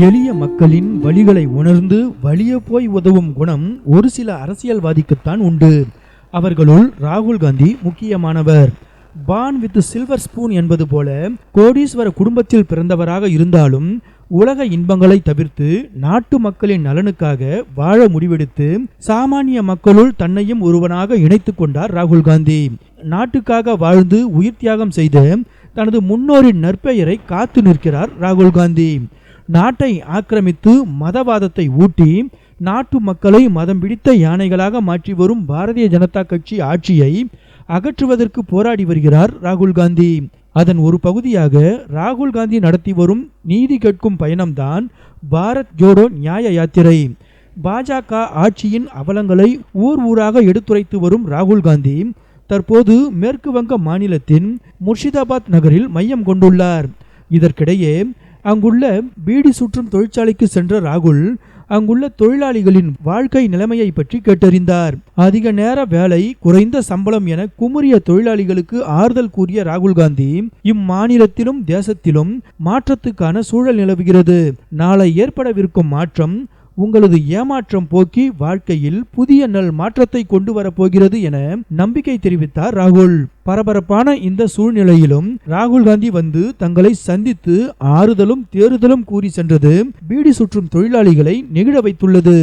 எளிய மக்களின் வழிகளை உணர்ந்து வலிய போய் உதவும் குணம் ஒரு சில அரசியல்வாதிக்குத்தான் உண்டு. அவர்களுள் ராகுல் காந்தி முக்கியமானவர். பார்ன் வித் சில்வர் ஸ்பூன் என்பது போல கோடீஸ்வர குடும்பத்தில் பிறந்தவராக இருந்தாலும் உலக இன்பங்களை தவிர்த்து நாட்டு மக்களின் நலனுக்காக வாழ முடிவெடுத்து சாமானிய மக்களுள் தன்னையும் ஒருவனாக இணைத்து கொண்டார் ராகுல் காந்தி. நாட்டுக்காக வாழ்ந்து உயிர் தியாகம் செய்த தனது முன்னோரின் நற்பெயரை காத்து நிற்கிறார் ராகுல் காந்தி. நாட்டை ஆக்கிரமித்து மதவாதத்தை ஊட்டி நாட்டு மக்களை மதம் பிடித்த யானைகளாக மாற்றி வரும் பாரதிய ஜனதா கட்சி ஆட்சியை அகற்றுவதற்கு போராடி வருகிறார் ராகுல் காந்தி. அதன் ஒரு பகுதியாக ராகுல் காந்தி நடத்தி வரும் நீதி கேட்கும் பயணம்தான் பாரத் ஜோடோ நியாய யாத்திரை. பாஜக ஆட்சியின் அவலங்களை ஊர் ஊராக எடுத்துரைத்து வரும் ராகுல் காந்தி தற்போது மேற்கு வங்க மாநிலத்தின் முர்ஷிதாபாத் நகரில் மையம் கொண்டுள்ளார். இதற்கிடையே அங்குள்ள பீடி சுற்றும் தொழிற்சாலைக்கு சென்ற ராகுல் அங்குள்ள தொழிலாளிகளின் வாழ்க்கை நிலைமையை பற்றி கேட்டறிந்தார். அதிக நேர வேலை, குறைந்த சம்பளம் என குமுறிய தொழிலாளிகளுக்கு ஆறுதல் கூறிய ராகுல் காந்தி இம்மாநிலத்திலும் தேசத்திலும் மாற்றத்துக்கான சூழல் நிலவுகிறது. நாளை ஏற்படவிருக்கும் மாற்றம் உங்களது ஏமாற்றம் போக்கி வாழ்க்கையில் புதிய நல் மாற்றத்தை கொண்டு வரப்போகிறது என நம்பிக்கை தெரிவித்தார் ராகுல். பரபரப்பான இந்த சூழ்நிலையிலும் ராகுல் காந்தி வந்து தங்களை சந்தித்து ஆறுதலும் தேறுதலும் கூறி சென்றது பீடி சுற்றும் தொழிலாளிகளை நெகிழ வைத்துள்ளது.